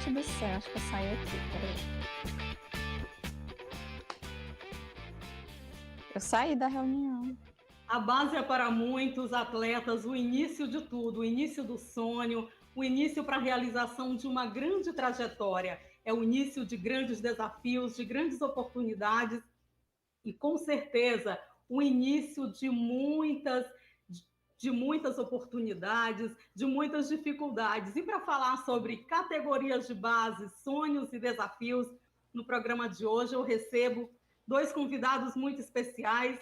Gente do céu, acho que eu saí aqui, peraí. Eu saí da reunião. A base é para muitos atletas o início de tudo, o início do sonho, o início para a realização de uma grande trajetória. É o início de grandes desafios, de grandes oportunidades e, com certeza, o início de muitas oportunidades, de muitas dificuldades. E para falar sobre categorias de base, sonhos e desafios, no programa de hoje eu recebo dois convidados muito especiais.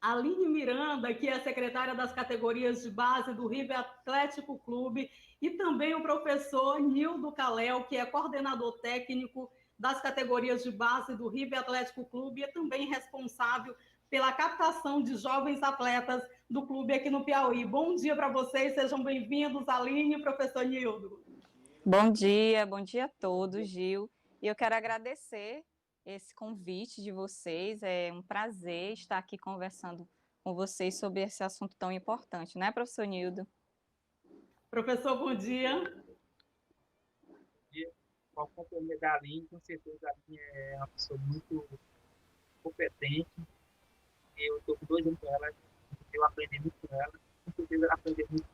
Aline Miranda, que é secretária das categorias de base do River Atlético Clube, e também o professor Nildo Calel, que é coordenador técnico das categorias de base do River Atlético Clube e é também responsável pela captação de jovens atletas do clube aqui no Piauí. Bom dia para vocês, sejam bem-vindos, Aline e professor Nildo. Bom dia a todos, Gil. E eu quero agradecer esse convite de vocês. É um prazer estar aqui conversando com vocês sobre esse assunto tão importante, né, professor Nildo? Professor, bom dia. Com a companhia da Aline, com certeza a Aline é uma pessoa muito competente. Eu estou com 2 anos com ela, eu aprendi muito com ela, com certeza ela aprendeu muito.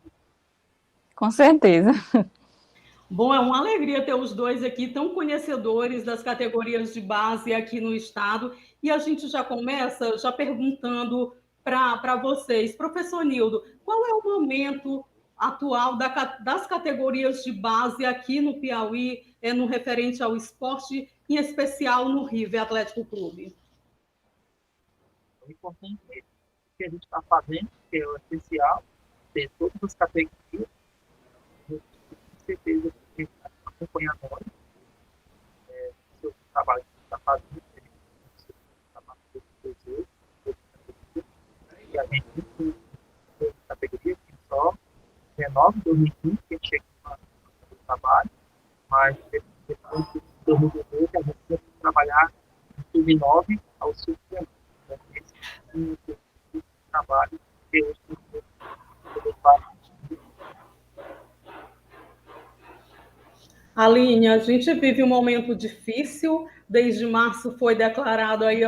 Com certeza. Bom, é uma alegria ter os dois aqui, tão conhecedores das categorias de base aqui no estado. E a gente já começa já perguntando para vocês, professor Nildo, qual é o momento atual das categorias de base aqui no Piauí, no referente ao esporte, em especial no River Atlético Clube? O importante é o que a gente está fazendo, que é o essencial, ter todas as categorias, com certeza que acompanhar nós, o seu trabalho que está fazendo, o seu trabalho que você e a gente tem categoria que só 19, 2015, que a gente chega no trabalho, mas depois de 2018 a gente tem que trabalhar do sub-9 ao sub-19. Então, esse é o trabalho que hoje eu faço. Aline, a gente vive um momento difícil, desde março foi declarado aí,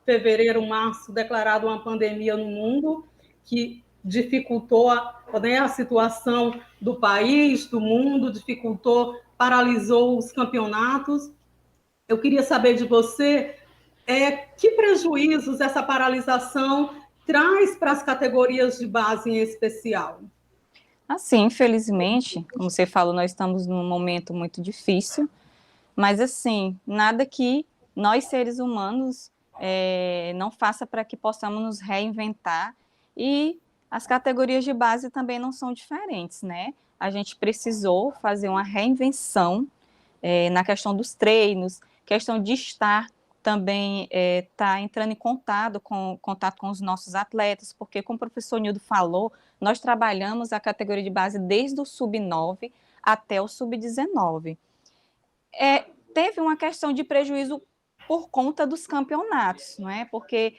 fevereiro, março, declarado uma pandemia no mundo, que dificultou a situação do país, do mundo, dificultou, paralisou os campeonatos. Eu queria saber de você que prejuízos essa paralisação traz para as categorias de base em especial. Assim, infelizmente, como você falou, nós estamos num momento muito difícil, mas assim, nada que nós seres humanos não faça para que possamos nos reinventar, e as categorias de base também não são diferentes, né? A gente precisou fazer uma reinvenção na questão dos treinos, questão de estar também tá entrando em contato com os nossos atletas, porque, como o professor Nildo falou, nós trabalhamos a categoria de base desde o sub-9 até o sub-19. Teve uma questão de prejuízo por conta dos campeonatos, não é? Porque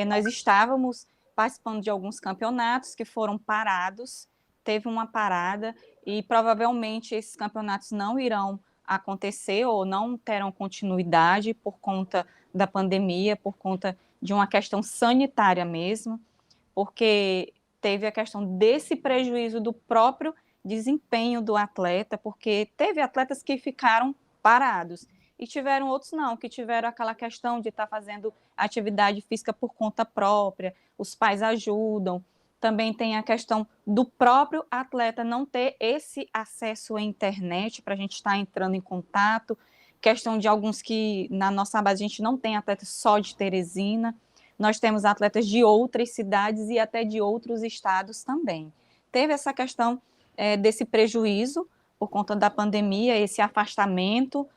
nós estávamos participando de alguns campeonatos que foram parados, teve uma parada, e provavelmente esses campeonatos não irão acontecer ou não terão continuidade por conta da pandemia, por conta de uma questão sanitária mesmo, porque teve a questão desse prejuízo do próprio desempenho do atleta, porque teve atletas que ficaram parados e tiveram outros não, que tiveram aquela questão de estar fazendo atividade física por conta própria, os pais ajudam. Também tem a questão do próprio atleta não ter esse acesso à internet para a gente estar entrando em contato, questão de alguns que na nossa base a gente não tem atletas só de Teresina, nós temos atletas de outras cidades e até de outros estados também. Teve essa questão desse prejuízo por conta da pandemia, esse afastamento,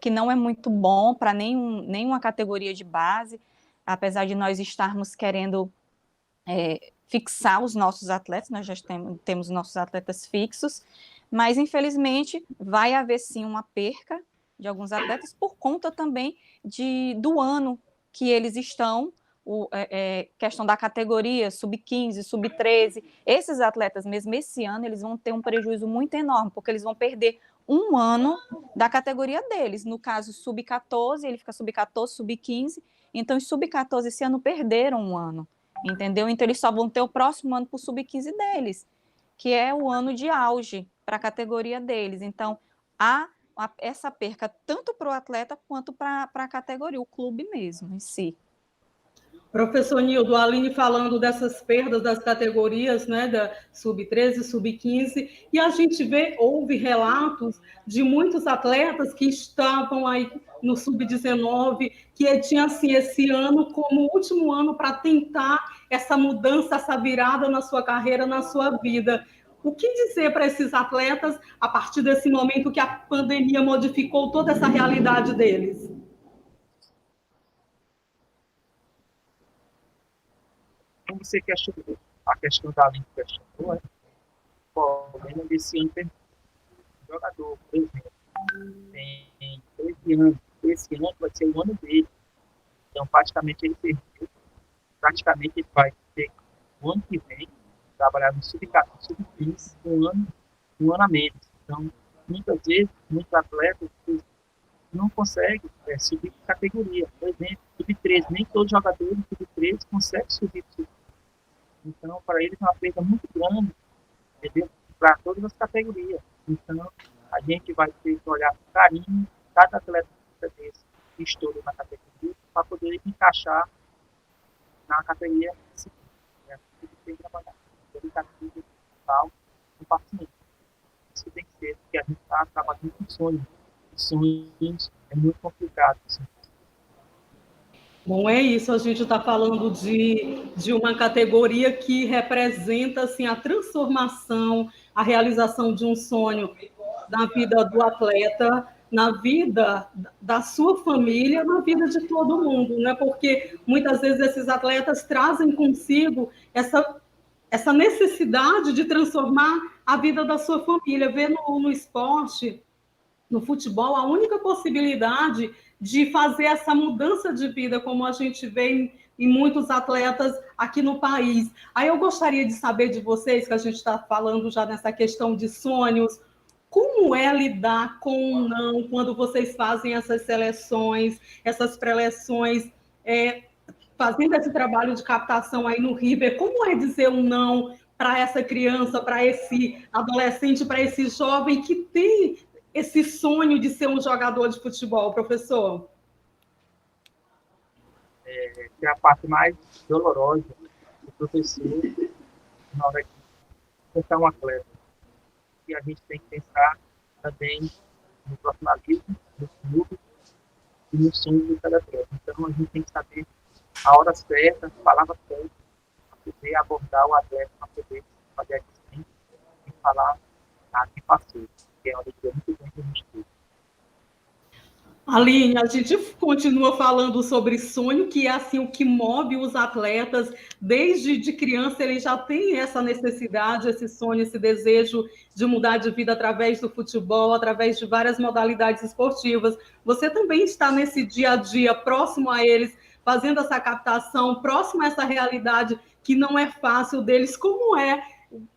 que não é muito bom para nenhuma categoria de base, apesar de nós estarmos querendo fixar os nossos atletas, nós já temos nossos atletas fixos, mas infelizmente vai haver sim uma perca de alguns atletas por conta também do ano que eles estão, questão da categoria sub-15, sub-13, esses atletas mesmo esse ano eles vão ter um prejuízo muito enorme, porque eles vão perder um ano da categoria deles. No caso, sub-14, ele fica sub-14, sub-15. Então, os sub-14 esse ano perderam um ano, entendeu? Então, eles só vão ter o próximo ano para o sub-15 deles, que é o ano de auge para a categoria deles. Então, há essa perca tanto para o atleta quanto para a categoria, o clube mesmo em si. Professor Nildo, a Aline falando dessas perdas das categorias, né, da sub-13, sub-15, e a gente houve relatos de muitos atletas que estavam aí no sub-19, que tinha assim esse ano como último ano para tentar essa mudança, essa virada na sua carreira, na sua vida. O que dizer para esses atletas a partir desse momento que a pandemia modificou toda essa realidade deles? Como você questionou, a questão da Aline questionou, o problema desse ano tem um jogador, por exemplo, tem 13 anos, esse ano vai ser o ano dele, então praticamente ele perdeu, praticamente ele vai ter o ano que vem trabalhar no sub-14, sub-15, um ano a menos. Então, muitas vezes, muitos atletas não conseguem subir de categoria. Por exemplo, sub-13, nem todos os jogadores do sub-13 conseguem subir. Então, para eles é uma perda muito grande, entendeu? Para todas as categorias. Então, a gente vai ter que olhar com carinho cada atleta desse que estourou na categoria para poder encaixar na categoria seguinte. Né? Tem que trabalhar educativo, tal, com paciência. Isso tem que ser, porque a gente está trabalhando com sonhos. Sonhos é muito complicado. Assim. Bom, é isso, a gente está falando de uma categoria que representa assim, a transformação, a realização de um sonho na vida do atleta, na vida da sua família, na vida de todo mundo, né? Porque muitas vezes esses atletas trazem consigo essa necessidade de transformar a vida da sua família, ver no esporte, no futebol, a única possibilidade de fazer essa mudança de vida, como a gente vê em muitos atletas aqui no país. Aí eu gostaria de saber de vocês, que a gente está falando já nessa questão de sonhos, como é lidar com o não quando vocês fazem essas seleções, essas pré-seleções, fazendo esse trabalho de captação aí no River, como é dizer um não para essa criança, para esse adolescente, para esse jovem que tem esse sonho de ser um jogador de futebol, professor? É a parte mais dolorosa do professor na hora de tentar um atleta. E a gente tem que pensar também no profissionalismo, no clube e no sonho de cada atleta. Então, a gente tem que saber a hora certa, a palavra certa, para poder abordar o atleta, para poder fazer a assistência e falar que passou, que é uma leitura muito bem que a gente tem. Aline, a gente continua falando sobre sonho, que é assim o que move os atletas. Desde de criança, ele já tem essa necessidade, esse sonho, esse desejo de mudar de vida através do futebol, através de várias modalidades esportivas. Você também está nesse dia a dia, próximo a eles, fazendo essa captação, próximo a essa realidade que não é fácil deles. Como é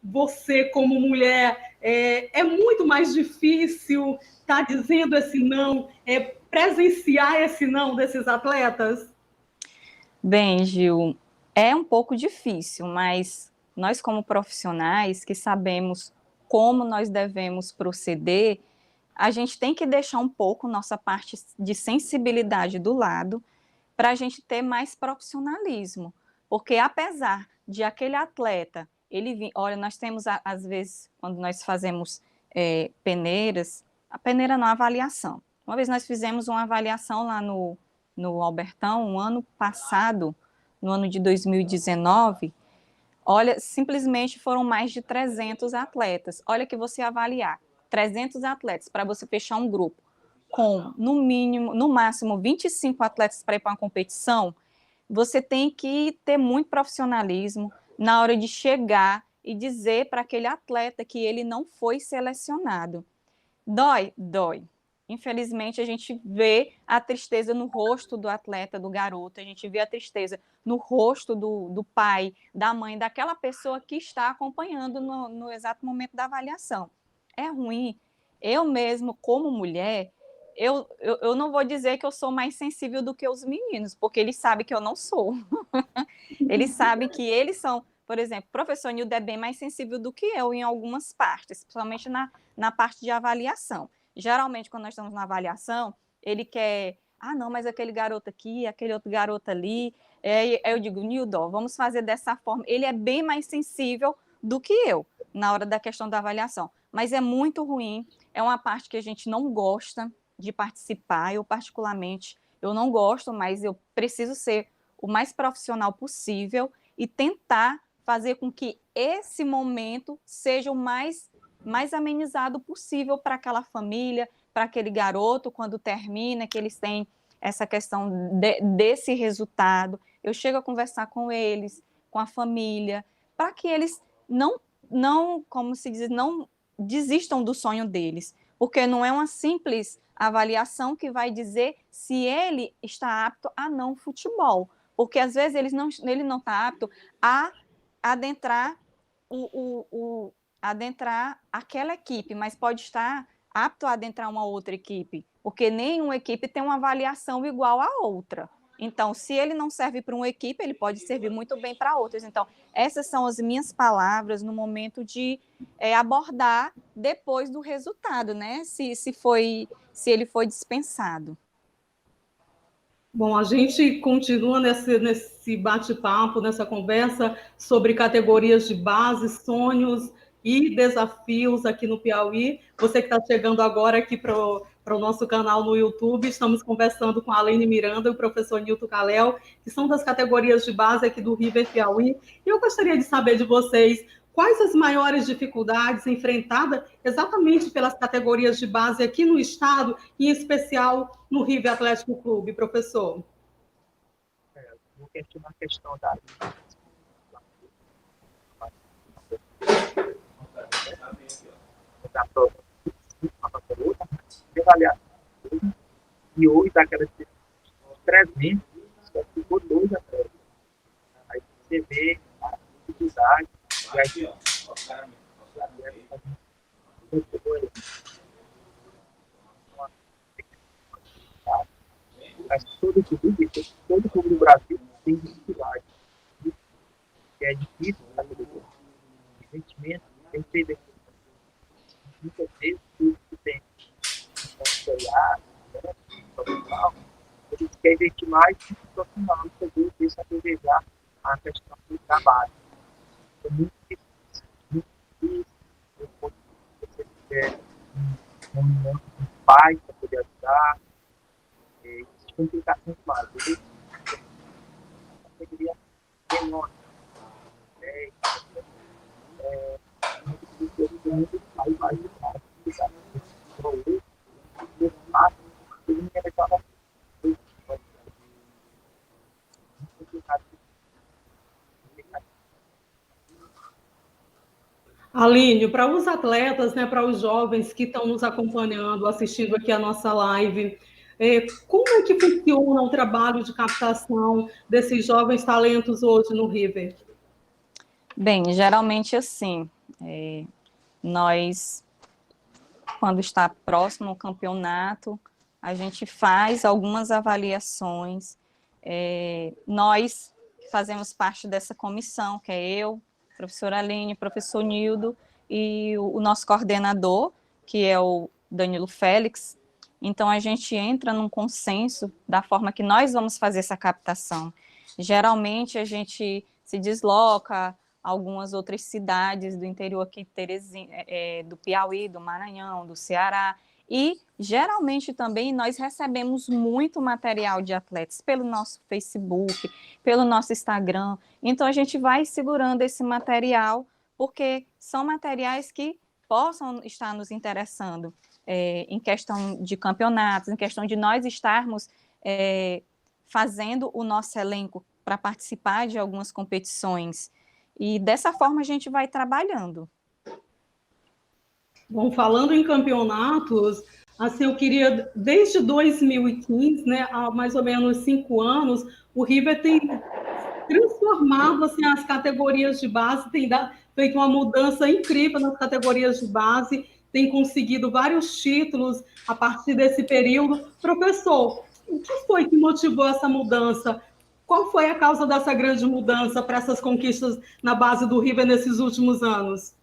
você, como mulher? É muito mais difícil estar dizendo esse não, presenciar esse não desses atletas? Bem, Gil, é um pouco difícil, mas nós, como profissionais que sabemos como nós devemos proceder, a gente tem que deixar um pouco nossa parte de sensibilidade do lado para a gente ter mais profissionalismo. Porque apesar de aquele atleta, olha, nós temos, às vezes, quando nós fazemos peneiras, a peneira não, a avaliação. Uma vez nós fizemos uma avaliação lá no Albertão, um ano passado, no ano de 2019, olha, simplesmente foram mais de 300 atletas. Olha que você avaliar, 300 atletas para você fechar um grupo com, no mínimo, no máximo, 25 atletas para ir para uma competição, você tem que ter muito profissionalismo na hora de chegar e dizer para aquele atleta que ele não foi selecionado. Dói? Dói. Infelizmente, a gente vê a tristeza no rosto do atleta, do garoto, a gente vê a tristeza no rosto do pai, da mãe, daquela pessoa que está acompanhando no exato momento da avaliação. É ruim. Eu mesmo, como mulher, eu não vou dizer que eu sou mais sensível do que os meninos, porque eles sabem que eu não sou. Eles sabem que eles são, por exemplo, o professor Nildo é bem mais sensível do que eu em algumas partes, principalmente na parte de avaliação. Geralmente, quando nós estamos na avaliação, ele quer, não, mas aquele garoto aqui, aquele outro garoto ali. Aí eu digo, Nildo, vamos fazer dessa forma. Ele é bem mais sensível do que eu na hora da questão da avaliação. Mas é muito ruim, é uma parte que a gente não gosta de participar. Eu, particularmente, eu não gosto, mas eu preciso ser o mais profissional possível e tentar fazer com que esse momento seja o mais amenizado possível para aquela família, para aquele garoto, quando termina, que eles têm essa questão desse resultado. Eu chego a conversar com eles, com a família, para que eles não, como se diz, não desistam do sonho deles, porque não é uma simples avaliação que vai dizer se ele está apto a não futebol, porque às vezes ele não está apto a adentrar adentrar aquela equipe, mas pode estar apto a adentrar uma outra equipe, porque nenhuma equipe tem uma avaliação igual à outra. Então, se ele não serve para uma equipe, ele pode servir muito bem para outras. Então, essas são as minhas palavras no momento de abordar depois do resultado, né? Se ele foi dispensado. Bom, a gente continua nesse bate-papo, nessa conversa sobre categorias de base, sonhos e desafios aqui no Piauí. Você que está chegando agora aqui para o nosso canal no YouTube, estamos conversando com a Aline Miranda e o professor Nilton Calel, que são das categorias de base aqui do River Piauí. E eu gostaria de saber de vocês quais as maiores dificuldades enfrentadas exatamente pelas categorias de base aqui no estado, em especial no River Atlético Clube, professor? Vou questionar a questão da prova de avaliação. E hoje, daquelas 300, só ficou 2 atletas. Aí você vê a dificuldade. Mas todo clube do Brasil tem dificuldade. É difícil fazer investimento, tem que ter investimento. Muitas vezes o que tem olhar, ele quer investir mais no profissional, muitas vezes deixa a desejar a questão do trabalho. É muito difícil, você tiver um pai para poder ajudar, complicações mais. Eu queria menor, Aline, para os atletas, né, para os jovens que estão nos acompanhando, assistindo aqui a nossa live, como é que funciona o trabalho de captação desses jovens talentos hoje no River? Bem, geralmente assim, nós, quando está próximo ao campeonato, a gente faz algumas avaliações, nós fazemos parte dessa comissão, que é eu, professora Aline, professor Nildo e o nosso coordenador, que é o Danilo Félix. Então, a gente entra num consenso da forma que nós vamos fazer essa captação. Geralmente, a gente se desloca a algumas outras cidades do interior aqui, do Piauí, do Maranhão, do Ceará, e, geralmente, também nós recebemos muito material de atletas pelo nosso Facebook, pelo nosso Instagram. Então, a gente vai segurando esse material, porque são materiais que possam estar nos interessando em questão de campeonatos, em questão de nós estarmos fazendo o nosso elenco para participar de algumas competições. E, dessa forma, a gente vai trabalhando. Bom, falando em campeonatos, assim, eu queria, desde 2015, né, há mais ou menos 5 anos, o River tem transformado assim, as categorias de base, tem feito uma mudança incrível nas categorias de base, tem conseguido vários títulos a partir desse período. Professor, o que foi que motivou essa mudança? Qual foi a causa dessa grande mudança para essas conquistas na base do River nesses últimos anos?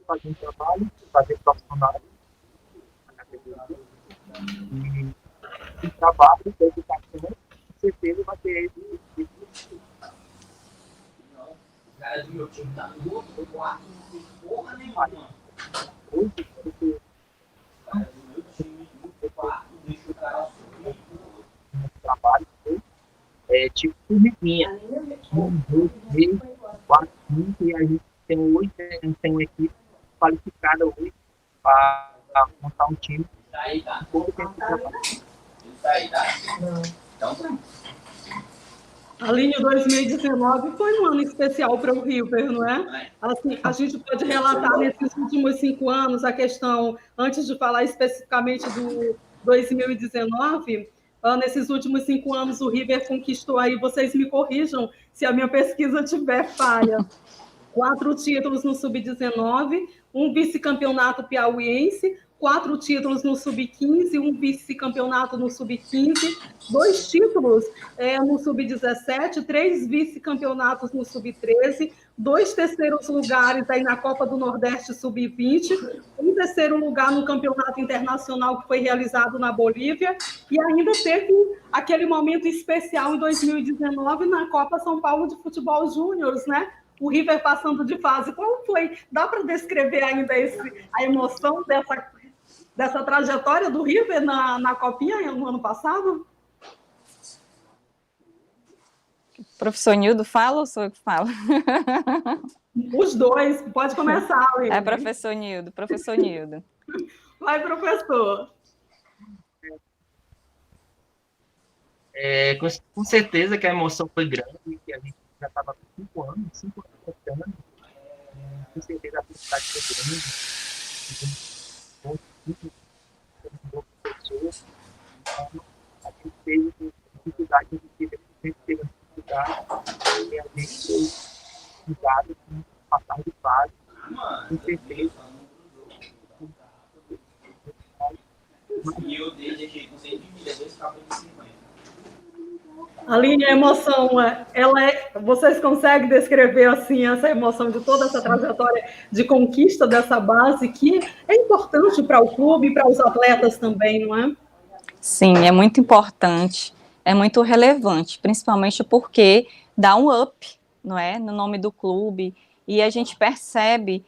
Fazer um trabalho, fazer profissional na categoria, e trabalho, dedicação, com certeza vai ter esse. O cara do meu time tá no outro quarto, não tem porra nenhuma. Hoje, porque o cara do meu time no quarto deixa o cara subir. Trabalho, tipo formiguinha. 1, 2, 3, 4, 5, e a gente tem hoje, a gente tem uma equipe qualificada hoje para montar um time. Um pouco tempo de trabalho. Então, Aline, 2019 foi um ano especial para o River, não é? Assim, a gente pode relatar nesses últimos 5 anos a questão, antes de falar especificamente do 2019, nesses últimos 5 anos o River conquistou aí, vocês me corrijam se a minha pesquisa tiver falha, 4 títulos no Sub-19, um vice-campeonato piauiense, 4 títulos no Sub-15, um vice-campeonato no Sub-15, 2 títulos no Sub-17, 3 vice-campeonatos no Sub-13, 2 terceiros lugares aí na Copa do Nordeste Sub-20, um terceiro lugar no campeonato internacional que foi realizado na Bolívia, e ainda teve aquele momento especial em 2019 na Copa São Paulo de Futebol Júnior, né? O River passando de fase. Como foi? Dá para descrever ainda a emoção dessa trajetória do River na Copinha no ano passado? Professor Nildo fala ou sou eu que falo? Os dois, pode começar. É professor Nildo, professor Nildo. Vai, professor. Com certeza que a emoção foi grande, que a gente já estava com 5 anos tentando. Com certeza a felicidade foi grande. Então, a gente teve dificuldade, a gente sempre teve dificuldade, e a gente foi cuidado com passar de fase, com certeza. E eu deixei com 100 milhas, 2 cabos de 50. Aline, a emoção, vocês conseguem descrever assim essa emoção de toda essa trajetória de conquista dessa base que é importante para o clube e para os atletas também, não é? Sim, é muito importante, é muito relevante, principalmente porque dá um up, não é, no nome do clube, e a gente percebe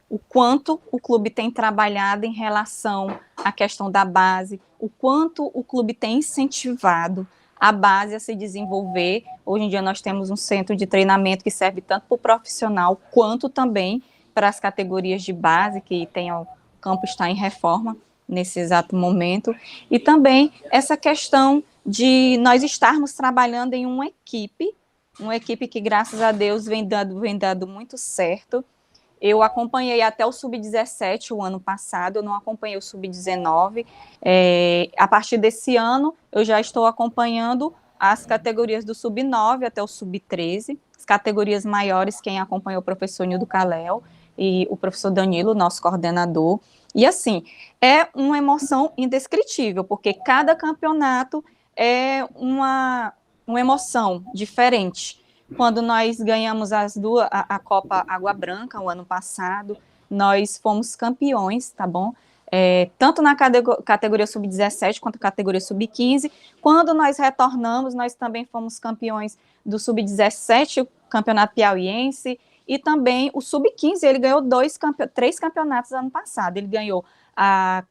o quanto o clube tem trabalhado em relação à questão da base, o quanto o clube tem incentivado a base a se desenvolver. Hoje em dia nós temos um centro de treinamento que serve tanto para o profissional quanto também para as categorias de base, que o campo está em reforma nesse exato momento, e também essa questão de nós estarmos trabalhando em uma equipe que, graças a Deus, vem dando muito certo. Eu acompanhei até o Sub-17 o ano passado, eu não acompanhei o Sub-19. A partir desse ano, eu já estou acompanhando as categorias do Sub-9 até o Sub-13, as categorias maiores, quem acompanhou o professor Nildo Calel e o professor Danilo, nosso coordenador. E assim, é uma emoção indescritível, porque cada campeonato é uma emoção diferente. Quando nós ganhamos a Copa Água Branca, o ano passado, nós fomos campeões, tá bom? Tanto na categoria Sub-17 quanto na categoria Sub-15. Quando nós retornamos, nós também fomos campeões do Sub-17, o Campeonato Piauiense, e também o Sub-15, ele ganhou 3 campeonatos ano passado. Ele ganhou a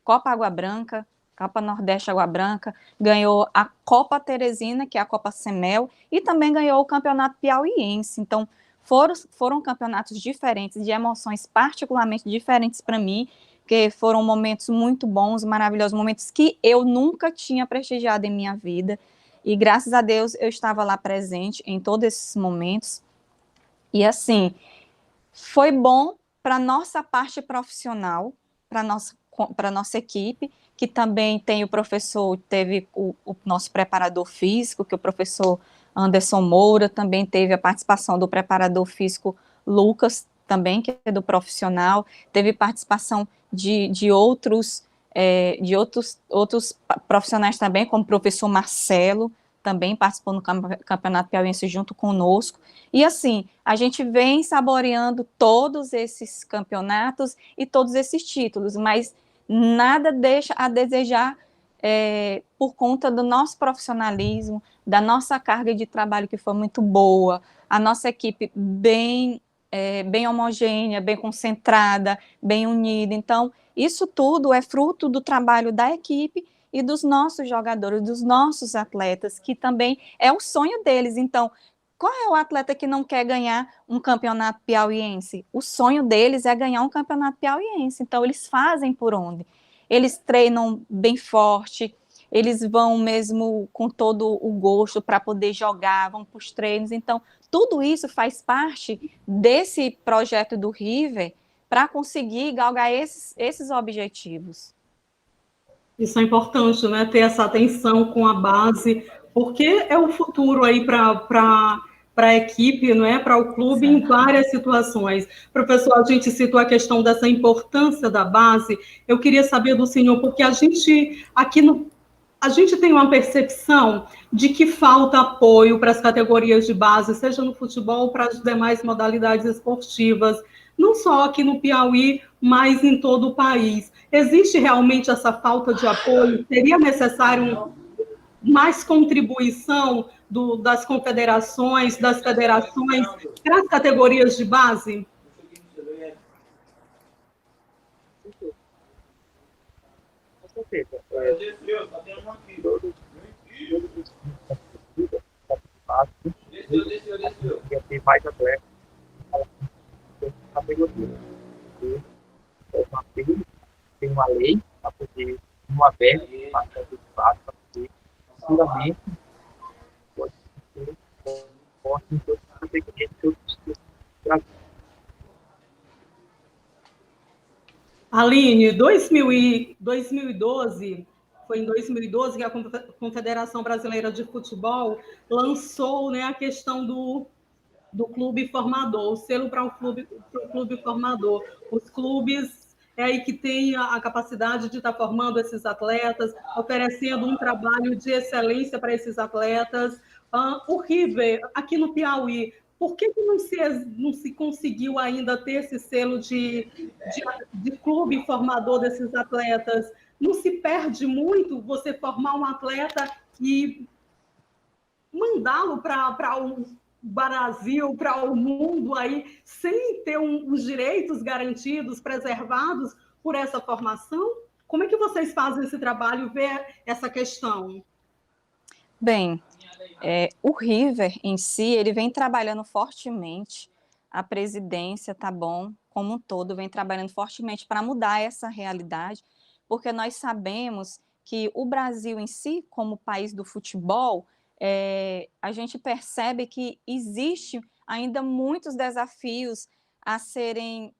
Copa Água Branca, Copa Nordeste Água Branca, ganhou a Copa Teresina, que é a Copa Semel, e também ganhou o Campeonato Piauiense. Então, foram campeonatos diferentes, de emoções particularmente diferentes para mim, que foram momentos muito bons, maravilhosos, momentos que eu nunca tinha prestigiado em minha vida, e graças a Deus eu estava lá presente em todos esses momentos. E assim, foi bom para a nossa parte profissional, para a nossa equipe, que também teve o nosso preparador físico, que é o professor Anderson Moura, também teve a participação do preparador físico Lucas, também, que é do profissional, teve participação de outros profissionais também, como o professor Marcelo, também participou no Campeonato Piauiense junto conosco. E assim, a gente vem saboreando todos esses campeonatos e todos esses títulos, mas nada deixa a desejar por conta do nosso profissionalismo, da nossa carga de trabalho que foi muito boa, a nossa equipe bem homogênea, bem concentrada, bem unida. Então, isso tudo é fruto do trabalho da equipe e dos nossos jogadores, dos nossos atletas, que também é o sonho deles. Então, qual é o atleta que não quer ganhar um campeonato piauiense? O sonho deles é ganhar um campeonato piauiense. Então, eles fazem por onde? Eles treinam bem forte, eles vão mesmo com todo o gosto para poder jogar, vão para os treinos. Então, tudo isso faz parte desse projeto do River para conseguir galgar esses objetivos. Isso é importante, né? Ter essa atenção com a base, porque é o futuro aí para a equipe, não é? Para o clube em várias situações. Professor, a gente citou a questão dessa importância da base. Eu queria saber do senhor, porque a gente tem uma percepção de que falta apoio para as categorias de base, seja no futebol, para as demais modalidades esportivas, não só aqui no Piauí, mas em todo o país. Existe realmente essa falta de apoio? Seria necessário mais contribuição das confederações, das federações, para as categorias de base? Com certeza. Ia ter mais atletas categoria. Tem uma lei para poder, uma verba para fazer espaço, para poder futuramente pode ser forte em todas as categorias que eu preciso. Aline, 2012, foi em 2012 que a Confederação Brasileira de Futebol lançou, né, a questão do clube formador, o selo para o clube formador. Os clubes é aí que tem a capacidade de estar formando esses atletas, oferecendo um trabalho de excelência para esses atletas. O River, aqui no Piauí, por que não se conseguiu ainda ter esse selo de clube formador desses atletas? Não se perde muito você formar um atleta e mandá-lo para o Brasil, para o mundo aí, sem ter os direitos garantidos, preservados por essa formação? Como é que vocês fazem esse trabalho, ver essa questão? Bem, o River em si, ele vem trabalhando fortemente, a presidência, tá bom, como um todo, vem trabalhando fortemente para mudar essa realidade, porque nós sabemos que o Brasil em si, como país do futebol, a gente percebe que existe ainda muitos desafios a serem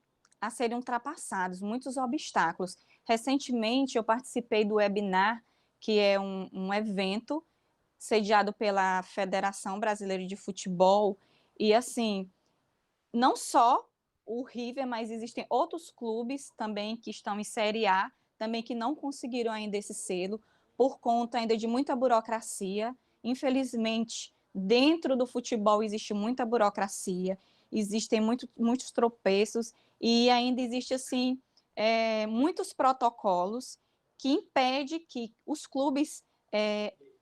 ultrapassados, muitos obstáculos. Recentemente, eu participei do webinar, que é um evento sediado pela Federação Brasileira de Futebol, e assim, não só o River, mas existem outros clubes também que estão em Série A, também que não conseguiram ainda esse selo, por conta ainda de muita burocracia. Infelizmente, dentro do futebol existe muita burocracia, existem muitos tropeços, e ainda existe, assim, muitos protocolos que impedem que os clubes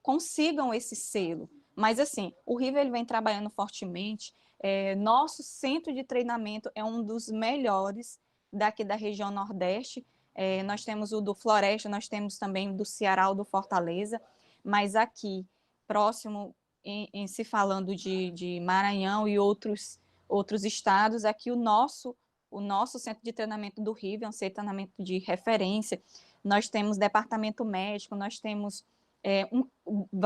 consigam esse selo. Mas, assim, o River ele vem trabalhando fortemente. Nosso centro de treinamento é um dos melhores daqui da região Nordeste. Nós temos o do Floresta, nós temos também do Ceará, o do Fortaleza, mas aqui, próximo, em se falando de Maranhão e outros estados, aqui o nosso centro de treinamento do River é um centro de treinamento de referência. Nós temos departamento médico, nós temos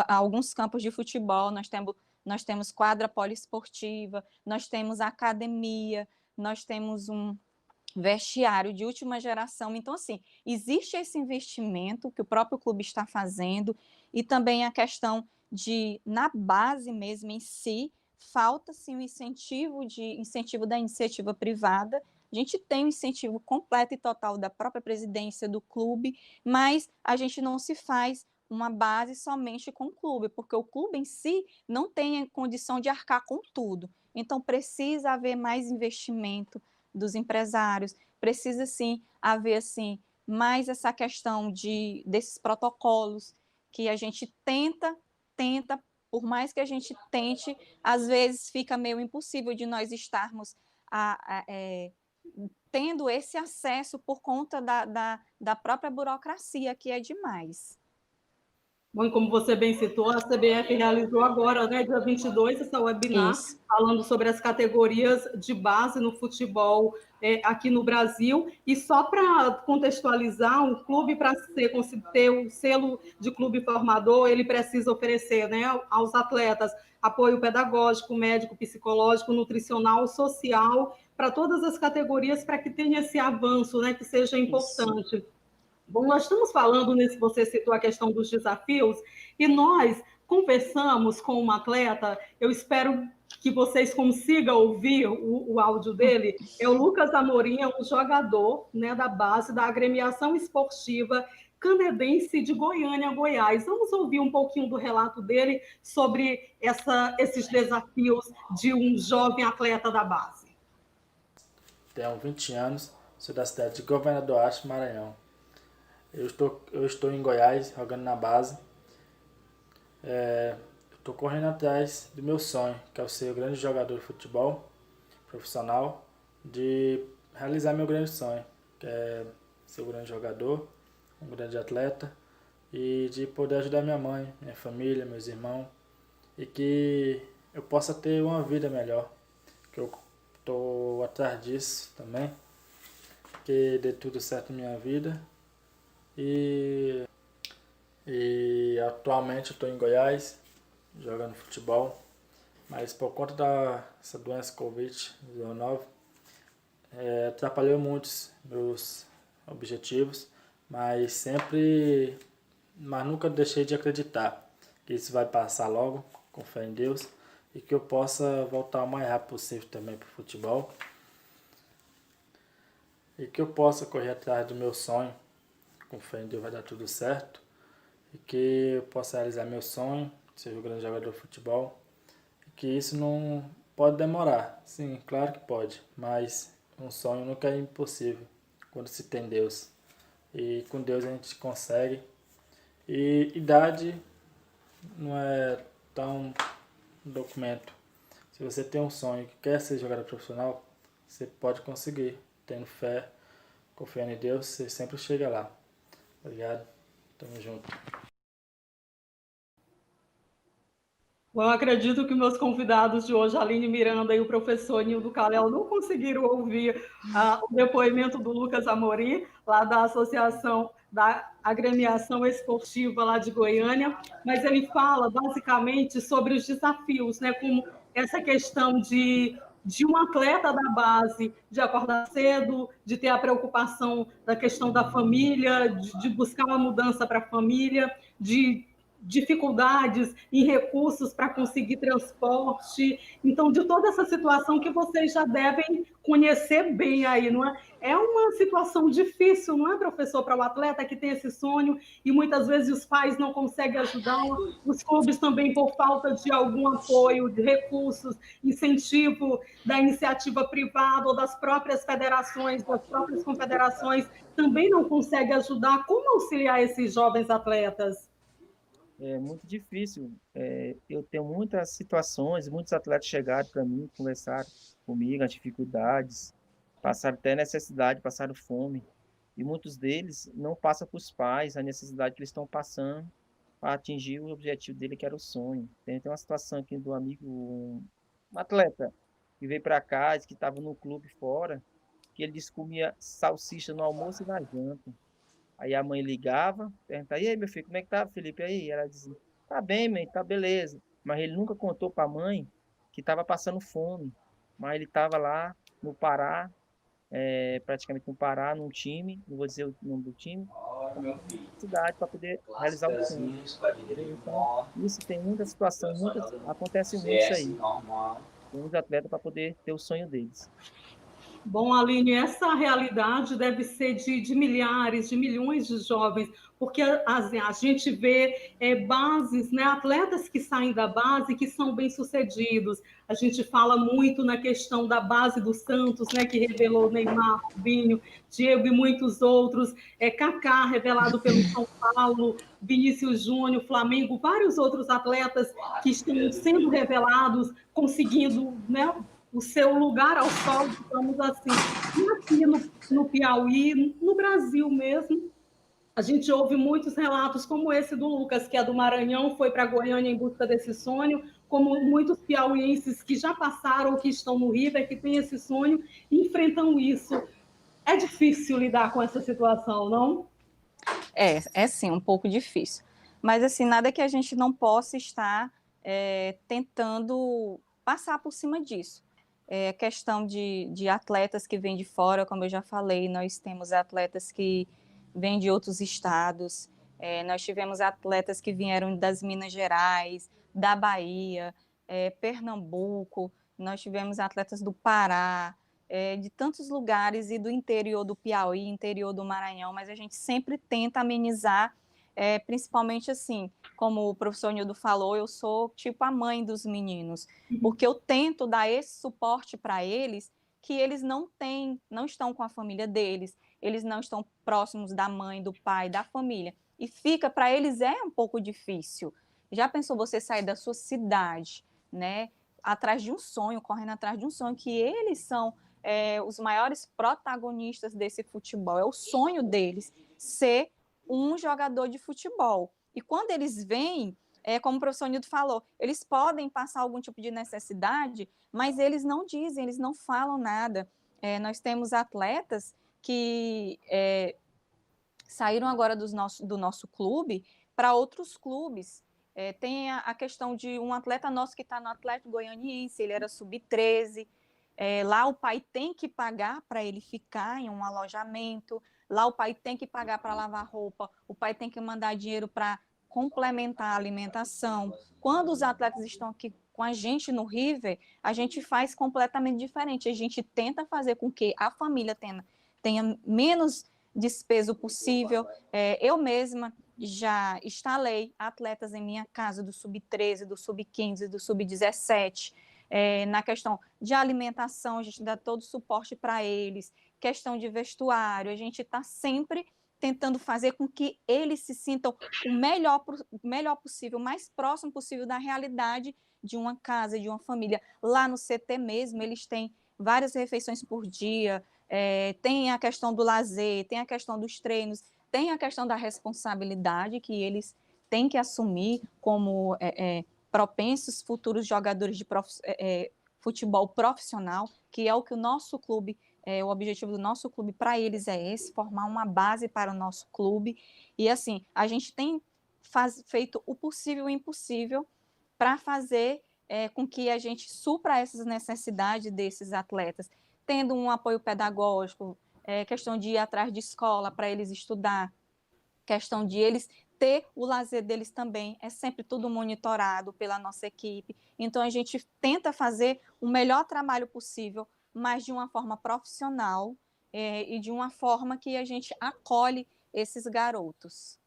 alguns campos de futebol, nós temos quadra poliesportiva, nós temos academia, nós temos um vestiário de última geração. Então, assim, existe esse investimento que o próprio clube está fazendo, e também a questão de, na base mesmo em si, falta sim o incentivo da iniciativa privada. A gente tem o incentivo completo e total da própria presidência do clube, mas a gente não se faz uma base somente com o clube, porque o clube em si não tem a condição de arcar com tudo. Então, precisa haver mais investimento dos empresários, precisa, sim, haver, assim, mais essa questão desses protocolos que a gente tenta, por mais que a gente tente, às vezes fica meio impossível de nós estarmos tendo esse acesso por conta da própria burocracia, que é demais. Bom, e como você bem citou, a CBF realizou agora, né, dia 22, essa webinar, Isso. falando sobre as categorias de base no futebol aqui no Brasil. E só para contextualizar, um clube, para ter o selo de clube formador, ele precisa oferecer, né, aos atletas apoio pedagógico, médico, psicológico, nutricional, social, para todas as categorias, para que tenha esse avanço, né, que seja importante. Isso. Bom, nós estamos falando, você citou a questão dos desafios, e nós conversamos com um atleta, eu espero que vocês consigam ouvir o áudio dele, é o Lucas Amorim, é um jogador, né, da base da agremiação esportiva canadense de Goiânia, Goiás. Vamos ouvir um pouquinho do relato dele sobre esses desafios de um jovem atleta da base. Tenho 20 anos, sou da cidade de Governador Aço, Maranhão. Eu estou em Goiás, jogando na base. Estou correndo atrás do meu sonho, que é ser um grande jogador de futebol profissional, de realizar meu grande sonho, que é ser um grande jogador, um grande atleta, e de poder ajudar minha mãe, minha família, meus irmãos, e que eu possa ter uma vida melhor, que eu estou atrás disso também, que dê tudo certo na minha vida. E atualmente eu estou em Goiás, jogando futebol, mas por conta dessa doença Covid-19, atrapalhou muitos meus objetivos, mas nunca deixei de acreditar que isso vai passar logo, com fé em Deus, e que eu possa voltar o mais rápido possível também para o futebol, e que eu possa correr atrás do meu sonho. Com fé em Deus vai dar tudo certo, e que eu possa realizar meu sonho, ser um grande jogador de futebol, e que isso não pode demorar. Sim, claro que pode, mas um sonho nunca é impossível quando se tem Deus, e com Deus a gente consegue. E idade não é tão um documento. Se você tem um sonho que quer ser jogador profissional, você pode conseguir, tendo fé, confiando em Deus, você sempre chega lá. Obrigado, tamo junto. Bom, eu acredito que meus convidados de hoje, a Aline Miranda e o professor Nildo Calel, não conseguiram ouvir o depoimento do Lucas Amorim, lá da Associação da Agremiação Esportiva lá de Goiânia, mas ele fala basicamente sobre os desafios, né, como essa questão de um atleta da base, de acordar cedo, de ter a preocupação da questão da família, de buscar uma mudança para a família, de dificuldades em recursos para conseguir transporte. Então, de toda essa situação que vocês já devem conhecer bem aí, não é? É uma situação difícil, não é, professor, para o atleta que tem esse sonho e muitas vezes os pais não conseguem ajudar, os clubes também por falta de algum apoio, de recursos, incentivo da iniciativa privada ou das próprias federações, das próprias confederações, também não conseguem ajudar. Como auxiliar esses jovens atletas? É muito difícil. Eu tenho muitas situações, muitos atletas chegaram para mim, conversaram comigo, as dificuldades, passaram até necessidade, passaram fome. E muitos deles não passam para os pais a necessidade que eles estão passando para atingir o objetivo dele, que era o sonho. Tem uma situação aqui do amigo, um atleta, que veio para cá, que estava no clube fora, que ele disse que comia salsicha no almoço e na janta. Aí a mãe ligava, perguntava, e aí, meu filho, como é que tá, Felipe? Aí ela dizia, tá bem, mãe, tá beleza. Mas ele nunca contou para a mãe que estava passando fome. Mas ele estava lá no Pará, praticamente no Pará, num time, não vou dizer o nome do time, cidade para poder realizar o sonho. Então, isso tem muita situação, acontece muito isso aí. Tem muitos atletas para poder ter o sonho deles. Bom, Aline, essa realidade deve ser de milhares, de milhões de jovens, porque a gente vê bases, né, atletas que saem da base que são bem-sucedidos. A gente fala muito na questão da base do Santos, né, que revelou Neymar, Robinho, Diego e muitos outros, Kaká, revelado pelo São Paulo, Vinícius Júnior, Flamengo, vários outros atletas que estão sendo revelados, conseguindo, né, o seu lugar ao sol, digamos assim. E aqui no Piauí, no Brasil mesmo, a gente ouve muitos relatos como esse do Lucas, que é do Maranhão, foi para Goiânia em busca desse sonho, como muitos piauienses que já passaram, que estão no River, que têm esse sonho, e enfrentam isso. É difícil lidar com essa situação, não? É sim, um pouco difícil. Mas, assim, nada que a gente não possa estar tentando passar por cima disso. Questão de atletas que vêm de fora, como eu já falei, nós temos atletas que vêm de outros estados, nós tivemos atletas que vieram das Minas Gerais, da Bahia, Pernambuco, nós tivemos atletas do Pará, de tantos lugares e do interior do Piauí, interior do Maranhão, mas a gente sempre tenta amenizar, principalmente assim, como o professor Nildo falou, eu sou tipo a mãe dos meninos, porque eu tento dar esse suporte para eles, que eles não estão com a família deles, eles não estão próximos da mãe, do pai, da família, e fica, para eles um pouco difícil. Já pensou você sair da sua cidade, né, atrás de um sonho, correndo atrás de um sonho, que eles são os maiores protagonistas desse futebol, é o sonho deles, ser um jogador de futebol. E quando eles vêm, como o professor Nildo falou, eles podem passar algum tipo de necessidade, mas eles não dizem, eles não falam nada. Nós temos atletas que saíram agora do nosso clube para outros clubes. Tem a questão de um atleta nosso que está no Atlético Goianiense, ele era sub-13, lá o pai tem que pagar para ele ficar em um alojamento, lá o pai tem que pagar para lavar roupa, o pai tem que mandar dinheiro para complementar a alimentação. Quando os atletas estão aqui com a gente no River, a gente faz completamente diferente. A gente tenta fazer com que a família tenha menos despeso possível. Eu mesma já instalei atletas em minha casa do sub-13, do sub-15, do sub-17, na questão de alimentação, a gente dá todo o suporte para eles, questão de vestuário, a gente está sempre tentando fazer com que eles se sintam o melhor possível, o mais próximo possível da realidade de uma casa, de uma família. Lá no CT mesmo, eles têm várias refeições por dia, tem a questão do lazer, tem a questão dos treinos, tem a questão da responsabilidade que eles têm que assumir como propensos futuros jogadores de futebol profissional, que é o que o nosso clube, o objetivo do nosso clube para eles é esse, formar uma base para o nosso clube. E assim, a gente tem feito o possível e o impossível para fazer com que a gente supra essas necessidades desses atletas, tendo um apoio pedagógico, questão de ir atrás de escola para eles estudar, questão de eles ter o lazer deles também, é sempre tudo monitorado pela nossa equipe. Então, a gente tenta fazer o melhor trabalho possível, mas de uma forma profissional e de uma forma que a gente acolhe esses garotos.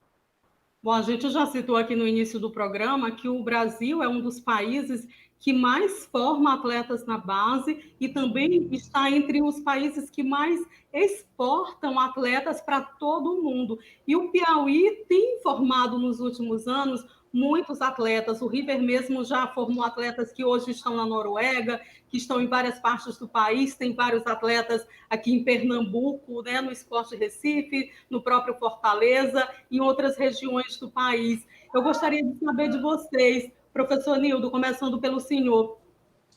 Bom, a gente já citou aqui no início do programa que o Brasil é um dos países que mais forma atletas na base e também está entre os países que mais exportam atletas para todo o mundo. E o Piauí tem formado nos últimos anos muitos atletas. O River mesmo já formou atletas que hoje estão na Noruega, que estão em várias partes do país. Tem vários atletas aqui em Pernambuco, né, no Sport Recife, no próprio Fortaleza, em outras regiões do país. Eu gostaria de saber de vocês, professor Nildo, começando pelo senhor,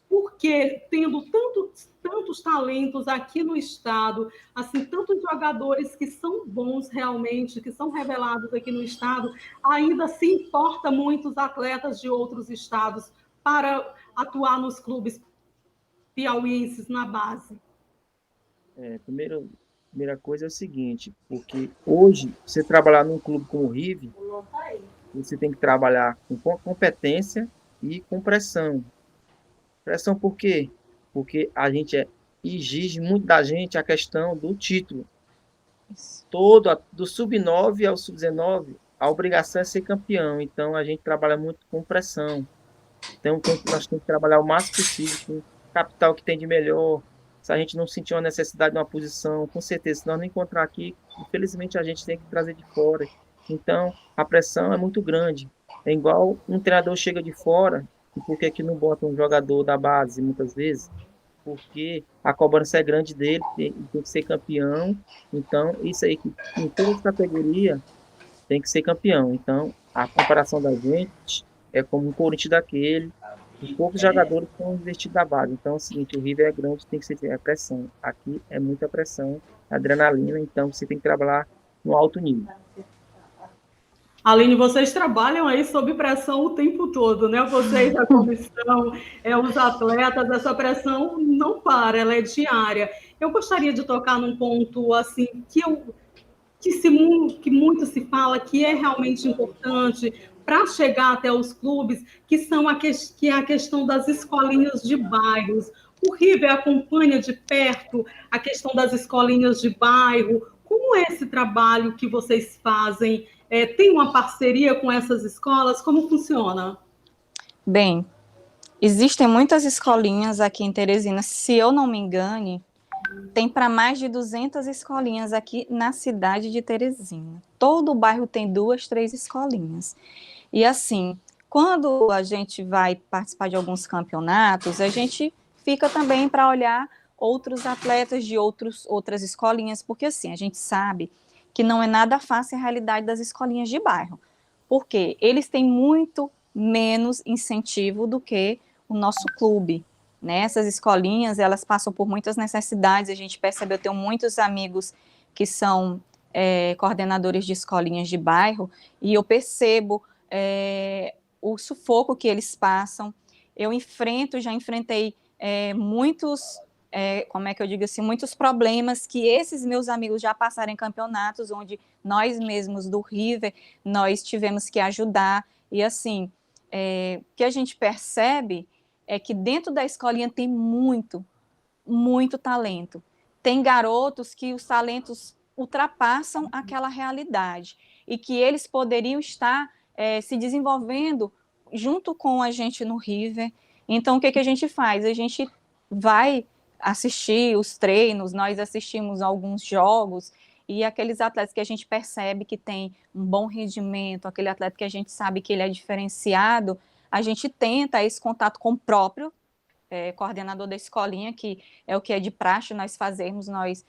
por que, tendo tantos talentos aqui no estado, assim, tantos jogadores que são bons realmente, que são revelados aqui no estado, ainda se importa muitos atletas de outros estados para atuar nos clubes piauienses na base? Primeiro, Primeira coisa é o seguinte, porque hoje, você trabalhar num clube como o River, você tem que trabalhar com competência e com pressão. Pressão por quê? Porque a gente exige muito da gente a questão do título. Do sub-9 ao sub-19, a obrigação é ser campeão. Então, a gente trabalha muito com pressão. Então, nós temos que trabalhar o máximo possível com o capital que tem de melhor. Se a gente não sentir uma necessidade de uma posição, com certeza, se nós não encontrar aqui, infelizmente a gente tem que trazer de fora. Então, a pressão é muito grande. É igual um treinador chega de fora, e por que que não bota um jogador da base, muitas vezes? Porque a cobrança é grande dele, tem que ser campeão. Então, isso aí, que em todas as categorias, tem que ser campeão. Então, a comparação da gente é como um Corinthians daquele, e poucos jogadores estão investidos na base. Então, é o seguinte, o River é grande, tem que ser pressão. Aqui é muita pressão, adrenalina, então você tem que trabalhar no alto nível. Aline, vocês trabalham aí sob pressão o tempo todo, né? Vocês, a comissão, os atletas, essa pressão não para, ela é diária. Eu gostaria de tocar num ponto assim que muito se fala que é realmente importante para chegar até os clubes, que é a questão das escolinhas de bairros. O River acompanha de perto a questão das escolinhas de bairro. Como é esse trabalho que vocês fazem? Tem uma parceria com essas escolas? Como funciona? Bem, existem muitas escolinhas aqui em Teresina, se eu não me engane, tem para mais de 200 escolinhas aqui na cidade de Teresina. Todo o bairro tem 2, 3 escolinhas. E assim, quando a gente vai participar de alguns campeonatos, a gente fica também para olhar outros atletas de outras escolinhas, porque assim, a gente sabe que não é nada fácil a realidade das escolinhas de bairro, porque eles têm muito menos incentivo do que o nosso clube, né? Essas escolinhas, elas passam por muitas necessidades, a gente percebe, eu tenho muitos amigos que são coordenadores de escolinhas de bairro, e eu percebo o sufoco que eles passam. Eu já enfrentei muitos, como é que eu digo assim, muitos problemas que esses meus amigos já passaram em campeonatos, onde nós mesmos do River, nós tivemos que ajudar, e assim, o que a gente percebe é que dentro da escolinha tem muito, muito talento. Tem garotos que os talentos ultrapassam aquela realidade e que eles poderiam estar se desenvolvendo junto com a gente no River. Então, o que a gente faz? A gente vai assistir os treinos, nós assistimos alguns jogos, e aqueles atletas que a gente percebe que tem um bom rendimento, aquele atleta que a gente sabe que ele é diferenciado, a gente tenta esse contato com o próprio coordenador da escolinha, que é o que é de praxe nós fazermos, nós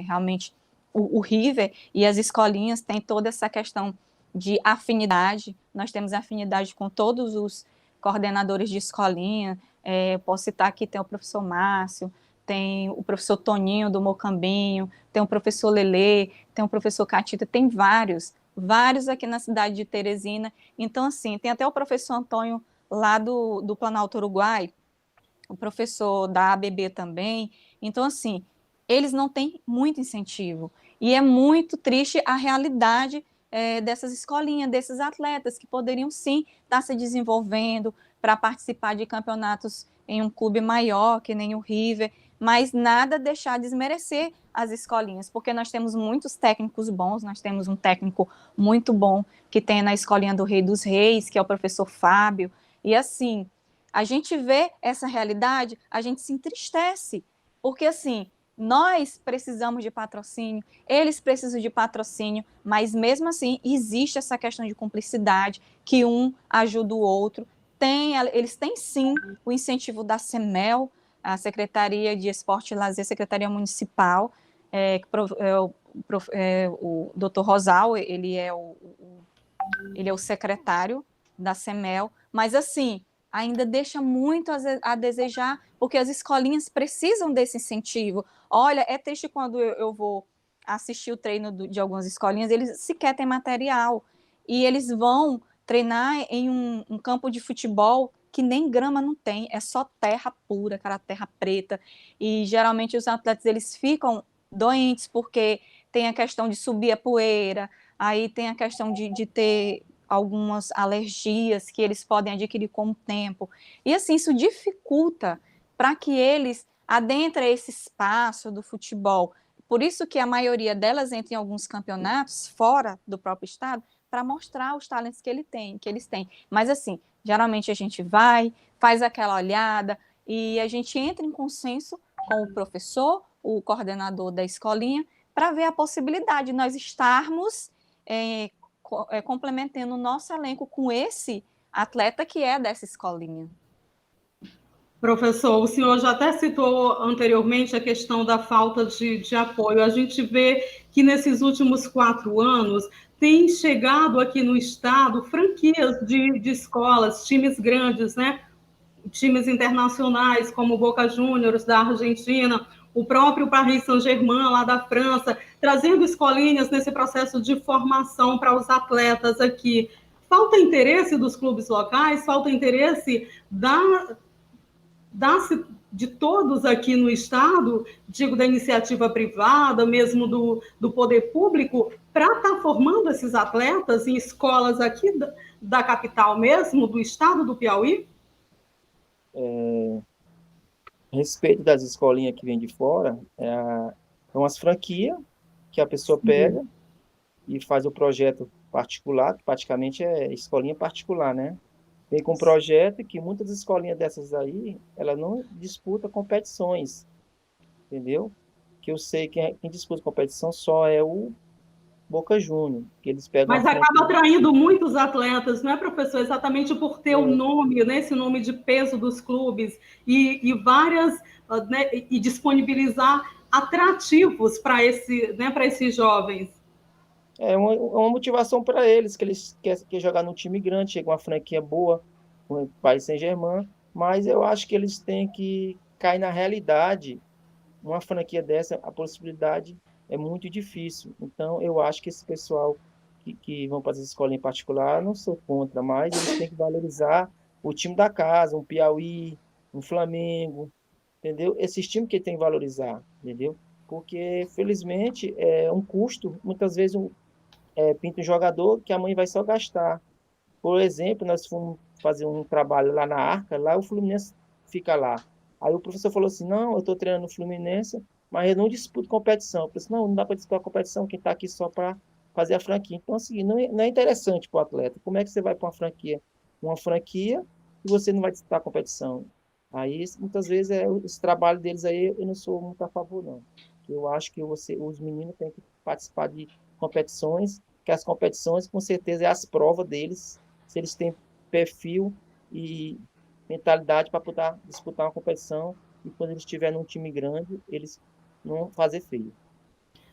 realmente, o River e as escolinhas têm toda essa questão de afinidade, nós temos afinidade com todos os coordenadores de escolinha, posso citar aqui, tem o professor Márcio, tem o professor Toninho do Mocambinho, tem o professor Lelê, tem o professor Catita, tem vários aqui na cidade de Teresina. Então, assim, tem até o professor Antônio lá do Planalto Uruguai, o professor da ABB também. Então, assim, eles não têm muito incentivo. E é muito triste a realidade dessas escolinhas, desses atletas, que poderiam sim estar se desenvolvendo para participar de campeonatos em um clube maior, que nem o River, mas nada deixar desmerecer as escolinhas, porque nós temos muitos técnicos bons, nós temos um técnico muito bom que tem na escolinha do Rei dos Reis, que é o professor Fábio, e assim, a gente vê essa realidade, a gente se entristece, porque assim, nós precisamos de patrocínio, eles precisam de patrocínio, mas mesmo assim existe essa questão de cumplicidade, que um ajuda o outro. Eles têm sim o incentivo da CEMEL, a Secretaria de Esporte e Lazer, Secretaria Municipal, o Dr. Rosal, ele é o secretário da CEMEL, mas assim, ainda deixa muito a desejar, porque as escolinhas precisam desse incentivo. Olha, é triste quando eu vou assistir o treino de algumas escolinhas, eles sequer têm material, e eles vão treinar em um campo de futebol que nem grama não tem, é só terra pura, aquela terra preta, e geralmente os atletas, eles ficam doentes, porque tem a questão de subir a poeira, aí tem a questão de ter algumas alergias que eles podem adquirir com o tempo. E assim, isso dificulta para que eles adentrem esse espaço do futebol. Por isso que a maioria delas entra em alguns campeonatos fora do próprio estado para mostrar os talentos que eles têm. Mas assim, geralmente a gente vai, faz aquela olhada e a gente entra em consenso com o professor, o coordenador da escolinha, para ver a possibilidade de nós estarmos complementando o nosso elenco com esse atleta que é dessa escolinha. Professor, o senhor já até citou anteriormente a questão da falta de apoio. A gente vê que nesses últimos 4 anos tem chegado aqui no estado franquias de escolas, times grandes, né? Times internacionais como o Boca Juniors da Argentina, o próprio Paris Saint-Germain lá da França, trazendo escolinhas nesse processo de formação para os atletas aqui. Falta interesse dos clubes locais, falta interesse de todos aqui no estado, digo da iniciativa privada, mesmo do poder público, para estar formando esses atletas em escolas aqui da capital mesmo, do estado do Piauí? A respeito das escolinhas que vêm de fora, são as franquias que a pessoa pega e faz o projeto particular, que praticamente é escolinha particular, né? Vem com um projeto que muitas escolinhas dessas aí, ela não disputa competições, entendeu? Que eu sei que quem disputa competição só é o Boca Juniors, que eles pegam Mas acaba atraindo muitos atletas, não é, professor? Exatamente por ter o nome, né, esse nome de peso dos clubes e várias, né, e disponibilizar atrativos para esses jovens. É uma motivação para eles, que eles querem jogar num time grande, chega uma franquia boa, com o Paris Saint-Germain, mas eu acho que eles têm que cair na realidade. Uma franquia dessa, a possibilidade é muito difícil. Então, eu acho que esse pessoal que vão fazer escola em particular, não sou contra, mas eles têm que valorizar o time da casa, um Piauí, um Flamengo, entendeu? Esses times que tem que valorizar, entendeu? Porque, felizmente, é um custo, muitas vezes pinta um jogador que a mãe vai só gastar. Por exemplo, nós fomos fazer um trabalho lá na Arca, lá o Fluminense fica lá. Aí o professor falou assim, não, eu estou treinando no Fluminense, mas eu não disputo competição. Eu falei assim, não dá para disputar competição, quem está aqui só para fazer a franquia. Então, assim, não é interessante para o atleta. Como é que você vai para uma franquia e você não vai disputar a competição? Aí, muitas vezes, esse trabalho deles aí, eu não sou muito a favor, não. Eu acho que os meninos têm que participar de competições, que as competições, com certeza, é as provas deles, se eles têm perfil e mentalidade para poder disputar uma competição e quando eles estiverem num time grande, eles não fazer feio.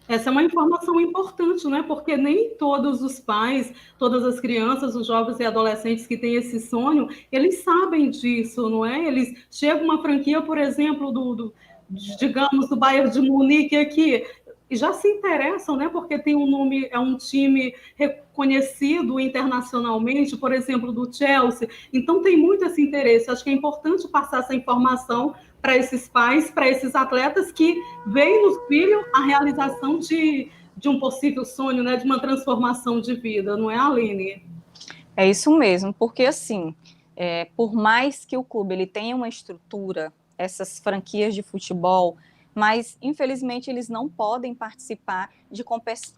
Essa é uma informação importante, né? Porque nem todos os pais, todas as crianças, os jovens e adolescentes que têm esse sonho, eles sabem disso, não é? Eles chegam uma franquia, por exemplo, digamos, do Bayern de Munique aqui, e já se interessam, né? Porque tem um nome, é um time reconhecido internacionalmente, por exemplo, do Chelsea. Então tem muito esse interesse. Acho que é importante passar essa informação para esses pais, para esses atletas que veem no filho a realização de um possível sonho, né? De uma transformação de vida, não é, Aline? É isso mesmo, porque assim, por mais que o clube ele tenha uma estrutura, essas franquias de futebol, mas infelizmente eles não podem participar de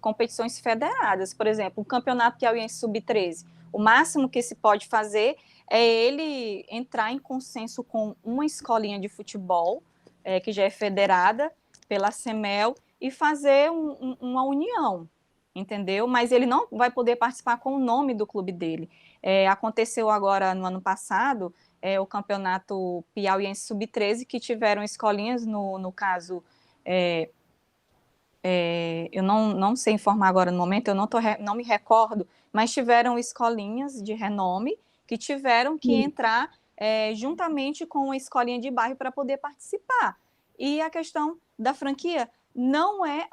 competições federadas. Por exemplo, o Campeonato Piauiense Sub-13, o máximo que se pode fazer é ele entrar em consenso com uma escolinha de futebol, que já é federada pela CEMEL, e fazer uma união, entendeu? Mas ele não vai poder participar com o nome do clube dele. Aconteceu agora no ano passado o campeonato Piauiense Sub-13, que tiveram escolinhas, no caso, eu não sei informar agora no momento, eu não me recordo, mas tiveram escolinhas de renome que tiveram que entrar juntamente com a escolinha de bairro para poder participar. E a questão da franquia não é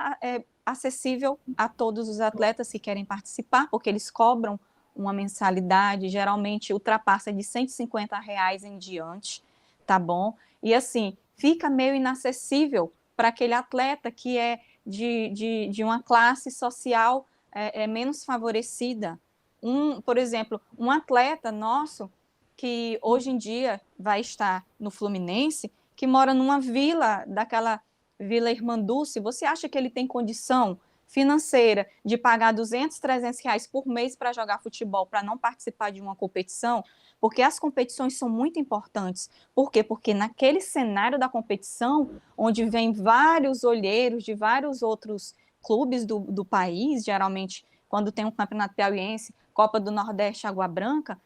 acessível a todos os atletas que querem participar, porque eles cobram uma mensalidade, geralmente ultrapassa de R$150 em diante, tá bom? E assim, fica meio inacessível para aquele atleta que é de uma classe social menos favorecida. Por exemplo, um atleta nosso que hoje em dia vai estar no Fluminense, que mora numa vila, daquela Vila Irmanduce, você acha que ele tem condição financeira de pagar 200, 300 reais por mês para jogar futebol, para não participar de uma competição? Porque as competições são muito importantes. Por quê? Porque naquele cenário da competição, onde vem vários olheiros de vários outros clubes do país, geralmente quando tem um campeonato piauiense, Copa do Nordeste, Água Branca,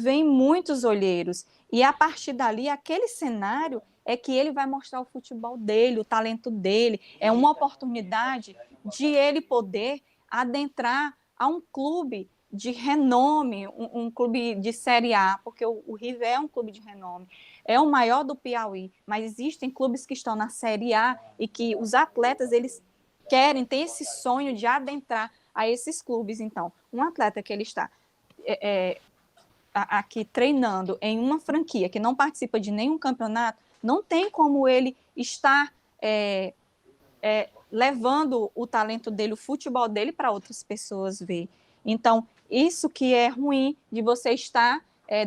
vêm muitos olheiros. E a partir dali, aquele cenário é que ele vai mostrar o futebol dele, o talento dele. É uma oportunidade de ele poder adentrar a um clube de renome, um clube de Série A, porque o River é um clube de renome, é o maior do Piauí, mas existem clubes que estão na Série A e que os atletas, eles querem ter esse sonho de adentrar a esses clubes. Então, um atleta que ele está aqui treinando em uma franquia que não participa de nenhum campeonato, não tem como ele estar levando o talento dele, o futebol dele para outras pessoas ver. Então, isso que é ruim de você estar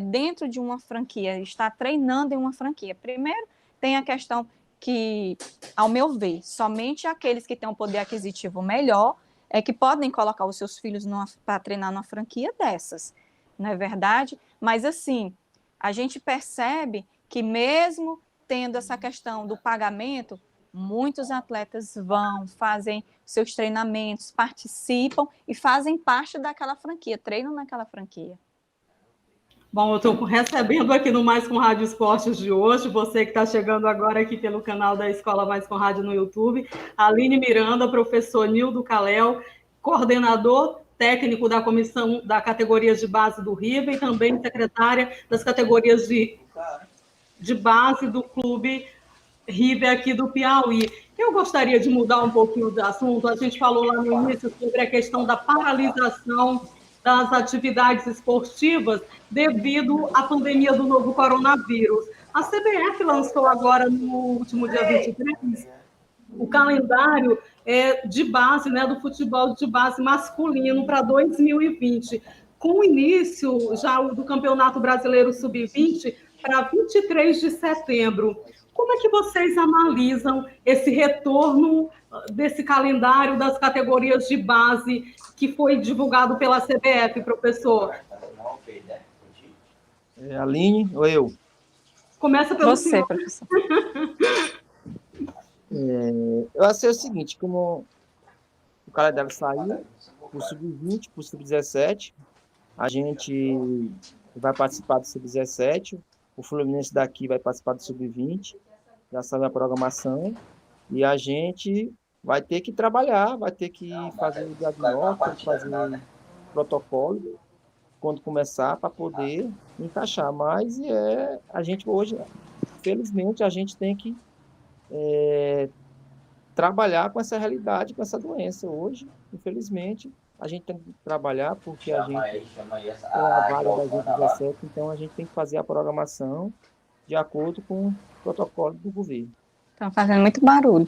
dentro de uma franquia, estar treinando em uma franquia. Primeiro, tem a questão que, ao meu ver, somente aqueles que têm um poder aquisitivo melhor é que podem colocar os seus filhos para treinar numa franquia dessas, não é verdade? Mas, assim, a gente percebe que mesmo tendo essa questão do pagamento, muitos atletas fazem seus treinamentos, participam e fazem parte daquela franquia, treinam naquela franquia. Bom, eu estou recebendo aqui no Mais com Rádio Esportes de hoje, você que está chegando agora aqui pelo canal da Escola Mais com Rádio no YouTube, Aline Miranda, professor Nildo Calel, coordenador técnico da comissão da categoria de base do River e também secretária das categorias de base do clube River aqui do Piauí. Eu gostaria de mudar um pouquinho de assunto. A gente falou lá no início sobre a questão da paralisação das atividades esportivas devido à pandemia do novo coronavírus. A CBF lançou agora, no último dia 23, o calendário de base, né, do futebol de base masculino para 2020, com o início já do Campeonato Brasileiro Sub-20 para 23 de setembro. Como é que vocês analisam esse retorno desse calendário das categorias de base que foi divulgado pela CBF, professor? Aline ou eu? Começa pelo você, senhor. Professor. Eu achei o seguinte, como o calendário saiu para o Sub-20, para o Sub-17, a gente vai participar do Sub-17, o Fluminense daqui vai participar do Sub-20, já sabe a programação, e a gente vai ter que trabalhar, vai ter que fazer o diagnóstico, fazer o protocolo, quando começar, para poder encaixar. Mas a gente hoje, felizmente, a gente tem que trabalhar com essa realidade, com essa doença. Hoje, infelizmente, a gente tem que trabalhar porque a gente tem a vaga da gente 17, então a gente tem que fazer a programação de acordo com o protocolo do governo. Estão fazendo muito barulho.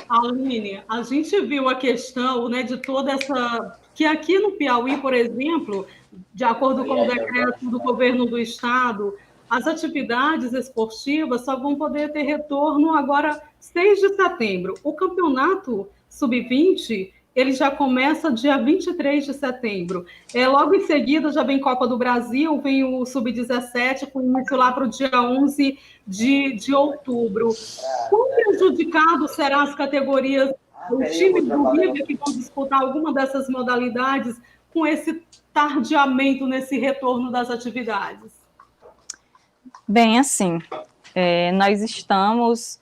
Aline, a gente viu a questão, né, de toda essa... Que aqui no Piauí, por exemplo, de acordo com o decreto do governo do estado, as atividades esportivas só vão poder ter retorno agora 6 de setembro. O campeonato Sub-20, ele já começa dia 23 de setembro. Logo em seguida já vem Copa do Brasil, vem o Sub-17, com início lá para o dia 11 de outubro. Quão prejudicado serão as categorias, os times do River que vão disputar alguma dessas modalidades com esse tardiamento nesse retorno das atividades? Bem, assim, nós estamos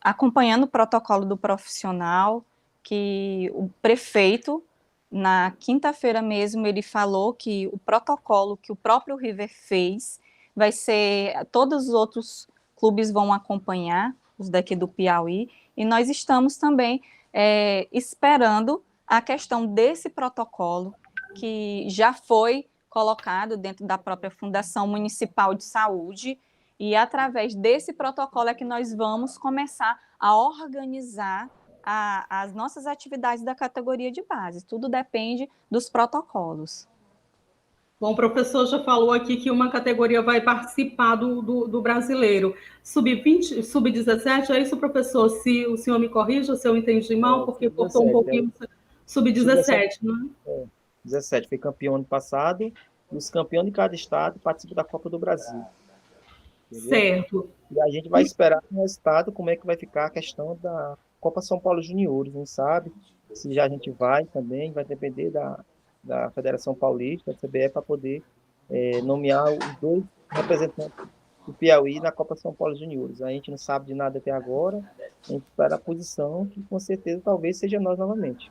acompanhando o protocolo do profissional, que o prefeito, na quinta-feira mesmo, ele falou que o protocolo que o próprio River fez vai ser, todos os outros clubes vão acompanhar, os daqui do Piauí, e nós estamos também esperando a questão desse protocolo, que já foi colocado dentro da própria Fundação Municipal de Saúde, E através desse protocolo é que nós vamos começar a organizar as nossas atividades da categoria de base. Tudo depende dos protocolos. Bom, o professor já falou aqui que uma categoria vai participar do brasileiro. Sub-20, sub-17, é isso, professor? Se o senhor me corrija, se eu entendi mal, porque cortou um pouquinho. Sub-17, né? 17, foi campeão ano passado, e os campeões de cada estado participam da Copa do Brasil. Entendeu? Certo. E a gente vai esperar o resultado, como é que vai ficar a questão da Copa São Paulo Juniores, não sabe? Se já a gente vai também, vai depender da Federação Paulista, da CBF, para poder nomear os 2 representantes do Piauí na Copa São Paulo Juniores. A gente não sabe de nada até agora, a gente espera a posição, que com certeza talvez seja nós novamente.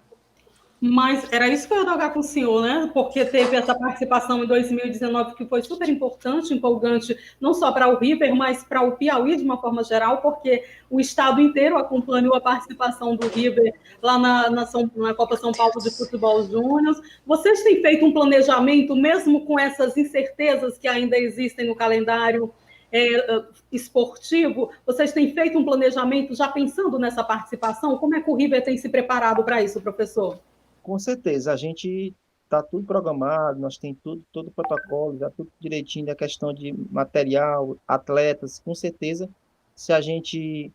Mas era isso que eu ia jogar com o senhor, né? Porque teve essa participação em 2019 que foi super importante, empolgante, não só para o River, mas para o Piauí de uma forma geral, porque o estado inteiro acompanhou a participação do River lá na Copa São Paulo de Futebol Júnior. Vocês têm feito um planejamento, mesmo com essas incertezas que ainda existem no calendário esportivo? Vocês têm feito um planejamento já pensando nessa participação? Como é que o River tem se preparado para isso, professor? Com certeza, a gente está tudo programado, nós temos todo o protocolo, já tudo direitinho da questão de material, atletas, com certeza, se a gente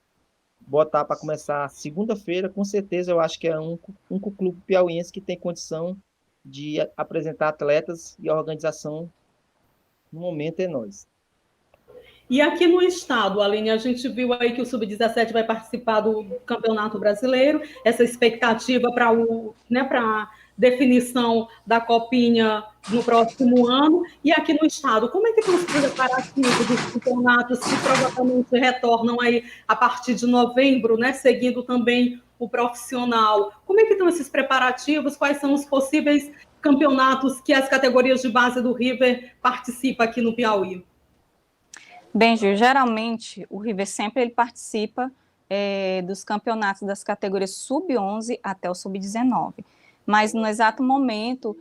botar para começar segunda-feira, com certeza eu acho que é um clube piauiense que tem condição de apresentar atletas, e a organização no momento é nós. E aqui no estado, Aline, a gente viu aí que o Sub-17 vai participar do Campeonato Brasileiro, essa expectativa para a definição da Copinha no próximo ano. E aqui no estado, como é que estão os preparativos dos campeonatos que provavelmente retornam aí a partir de novembro, né, seguindo também o profissional? Como é que estão esses preparativos? Quais são os possíveis campeonatos que as categorias de base do River participam aqui no Piauí? Bem, Gil, geralmente o River sempre ele participa dos campeonatos das categorias sub-11 até o sub-19, mas no exato momento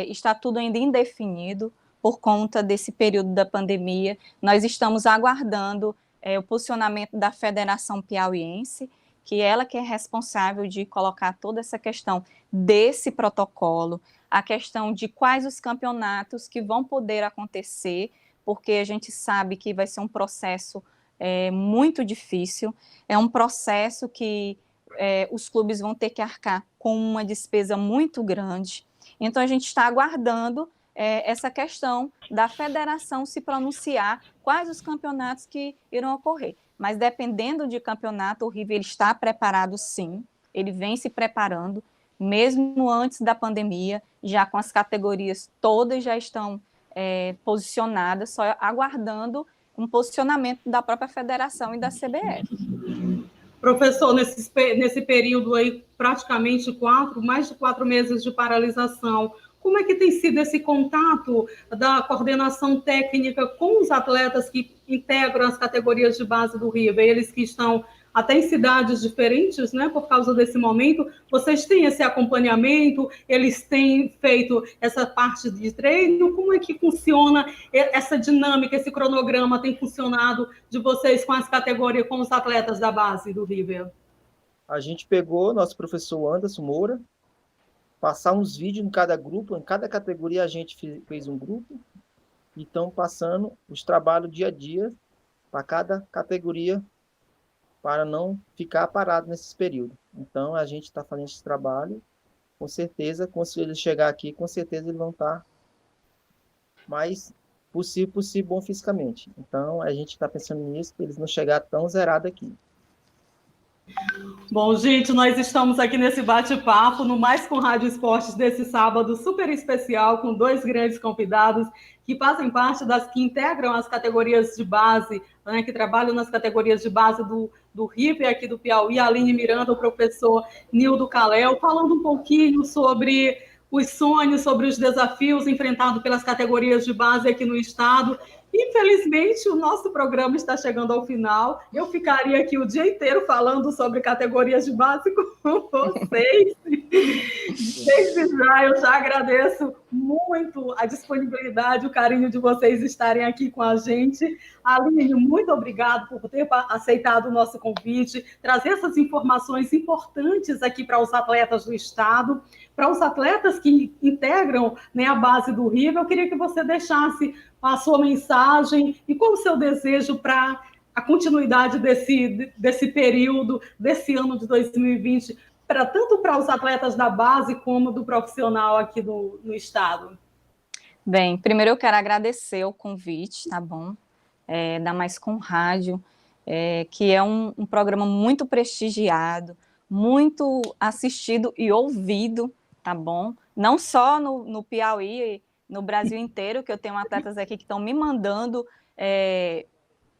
está tudo ainda indefinido por conta desse período da pandemia. Nós estamos aguardando o posicionamento da Federação Piauiense, que ela que é responsável de colocar toda essa questão desse protocolo, a questão de quais os campeonatos que vão poder acontecer, porque a gente sabe que vai ser um processo muito difícil, é um processo que os clubes vão ter que arcar com uma despesa muito grande. Então, a gente está aguardando essa questão da federação se pronunciar quais os campeonatos que irão ocorrer. Mas, dependendo de campeonato, o River ele está preparado, sim, ele vem se preparando, mesmo antes da pandemia, já com as categorias todas já estão posicionadas, só aguardando um posicionamento da própria federação e da CBF. Professor, nesse período aí, praticamente mais de 4 meses de paralisação, como é que tem sido esse contato da coordenação técnica com os atletas que integram as categorias de base do River? Eles que estão até em cidades diferentes, né, por causa desse momento, vocês têm esse acompanhamento, eles têm feito essa parte de treino, como é que funciona essa dinâmica, esse cronograma tem funcionado de vocês com as categorias, com os atletas da base do River? A gente pegou nosso professor Anderson Moura, passar uns vídeos em cada grupo, em cada categoria a gente fez um grupo, e estão passando os trabalhos dia a dia para cada categoria, para não ficar parado nesse período. Então, a gente está fazendo esse trabalho, com certeza, quando eles chegar aqui, com certeza eles vão estar mais possível bom fisicamente. Então, a gente está pensando nisso, para eles não chegarem tão zerados aqui. Bom, gente, nós estamos aqui nesse bate-papo, no Mais com Rádio Esportes, desse sábado super especial, com 2 grandes convidados que fazem parte que integram as categorias de base, né, que trabalham nas categorias de base do River aqui do Piauí, a Aline Miranda, o professor Nildo Calel, falando um pouquinho sobre os sonhos, sobre os desafios enfrentados pelas categorias de base aqui no estado, e infelizmente, o nosso programa está chegando ao final. Eu ficaria aqui o dia inteiro falando sobre categorias de base com vocês. Desde já, eu já agradeço muito a disponibilidade, o carinho de vocês estarem aqui com a gente. Aline, muito obrigado por ter aceitado o nosso convite, trazer essas informações importantes aqui para os atletas do Estado, para os atletas que integram, né, a base do River. Eu queria que você deixasse a sua mensagem e qual o seu desejo para a continuidade desse período, desse ano de 2020, tanto para os atletas da base como do profissional aqui no Estado. Bem, primeiro eu quero agradecer o convite, tá bom? Da Mais Com Rádio, que é um programa muito prestigiado, muito assistido e ouvido, tá bom? Não só no Piauí, no Brasil inteiro, que eu tenho atletas aqui que estão me mandando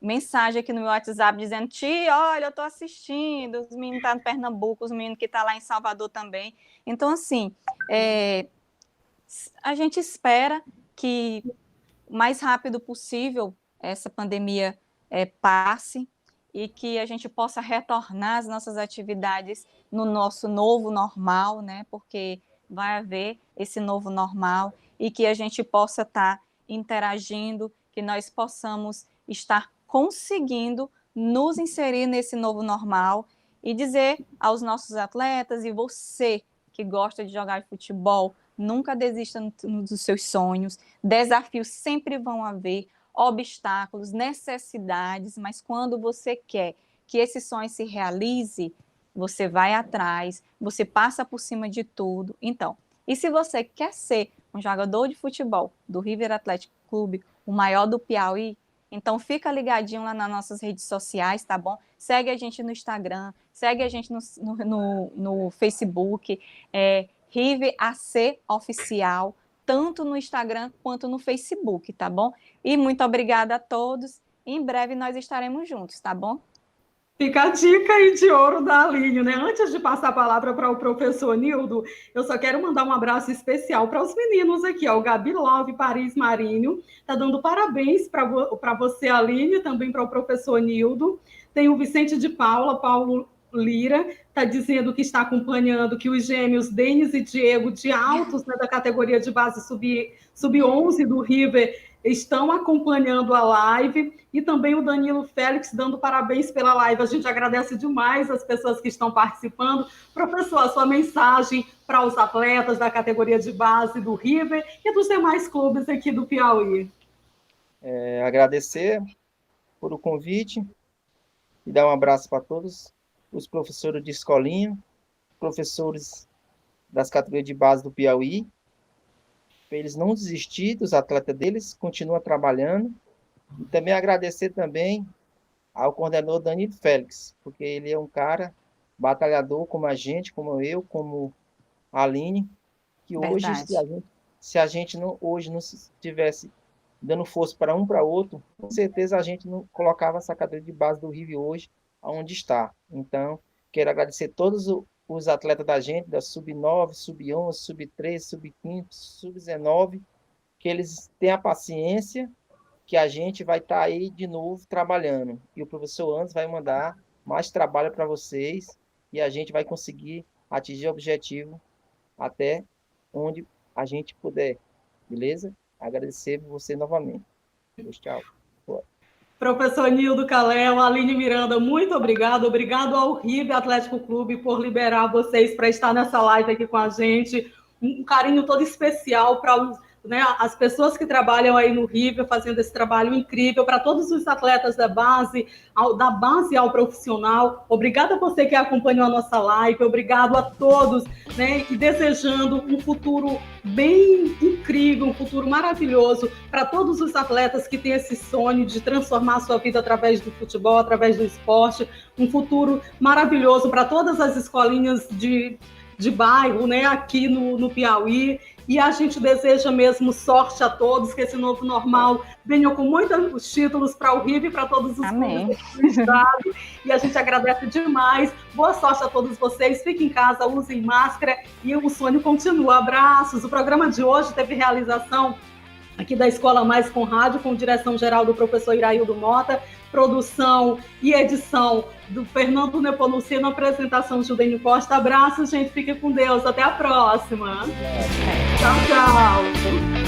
mensagem aqui no meu WhatsApp dizendo: tia, olha, eu estou assistindo, os meninos estão no Pernambuco, os meninos que estão lá em Salvador também. Então, assim, a gente espera que o mais rápido possível essa pandemia passe e que a gente possa retornar às nossas atividades no nosso novo normal, né? Porque vai haver esse novo normal e que a gente possa estar interagindo, que nós possamos estar conseguindo nos inserir nesse novo normal e dizer aos nossos atletas: e você que gosta de jogar futebol, nunca desista dos seus sonhos, desafios sempre vão haver, obstáculos, necessidades, mas quando você quer que esse sonho se realize, você vai atrás, você passa por cima de tudo. Então, e se você quer ser um jogador de futebol do River Atlético Clube, o maior do Piauí, então fica ligadinho lá nas nossas redes sociais, tá bom? Segue a gente no Instagram, segue a gente no Facebook, River AC Oficial, tanto no Instagram quanto no Facebook, tá bom? E muito obrigada a todos. Em breve nós estaremos juntos, tá bom? Fica a dica aí de ouro da Aline, né? Antes de passar a palavra para o professor Nildo, eu só quero mandar um abraço especial para os meninos aqui, ó. O Gabi Love Paris Marinho está dando parabéns para você, Aline, também para o professor Nildo. Tem o Vicente de Paula, Paulo Lira, está dizendo que está acompanhando que os gêmeos Denis e Diego de Altos, né, da categoria de base sub-11 do River, estão acompanhando a live, e também o Danilo Félix dando parabéns pela live. A gente agradece demais as pessoas que estão participando. Professor, a sua mensagem para os atletas da categoria de base do River e dos demais clubes aqui do Piauí. Agradecer por o convite e dar um abraço para todos os professores de escolinha, professores das categorias de base do Piauí, para eles não desistir dos atletas deles, continuam trabalhando. E também agradecer também ao coordenador Danilo Félix, porque ele é um cara batalhador como a gente, como eu, como a Aline, que hoje, se a gente não estivesse dando força para um para outro, com certeza a gente não colocava essa categoria de base do River hoje aonde está. Então, quero agradecer todos os atletas da gente, da Sub-9, Sub-11, Sub-13, Sub-15, Sub-19, que eles têm a paciência, que a gente vai estar aí de novo trabalhando. E o professor Anderson vai mandar mais trabalho para vocês e a gente vai conseguir atingir o objetivo até onde a gente puder. Beleza? Agradecer você novamente. Tchau. Professor Nildo Caléu, Aline Miranda, muito obrigado. Obrigado ao River Atlético Clube por liberar vocês para estar nessa live aqui com a gente. Um carinho todo especial para as pessoas que trabalham aí no River, fazendo esse trabalho incrível, para todos os atletas da base ao profissional. Obrigada a você que acompanhou a nossa live, obrigado a todos, né, e desejando um futuro bem incrível, um futuro maravilhoso para todos os atletas que têm esse sonho de transformar a sua vida através do futebol, através do esporte, um futuro maravilhoso para todas as escolinhas de bairro, né, aqui no Piauí. E a gente deseja mesmo sorte a todos, que esse novo normal venha com muitos títulos para o River e para todos os clubes do estado. E a gente agradece demais. Boa sorte a todos vocês. Fiquem em casa, usem máscara e o sonho continua. Abraços. O programa de hoje teve realização aqui da Escola Mais com Rádio, com direção geral do professor Iraildo Mota, produção e edição do Fernando Nepomuceno, apresentação Judene Costa. Abraço, gente, fique com Deus, até a próxima. Tchau, tchau.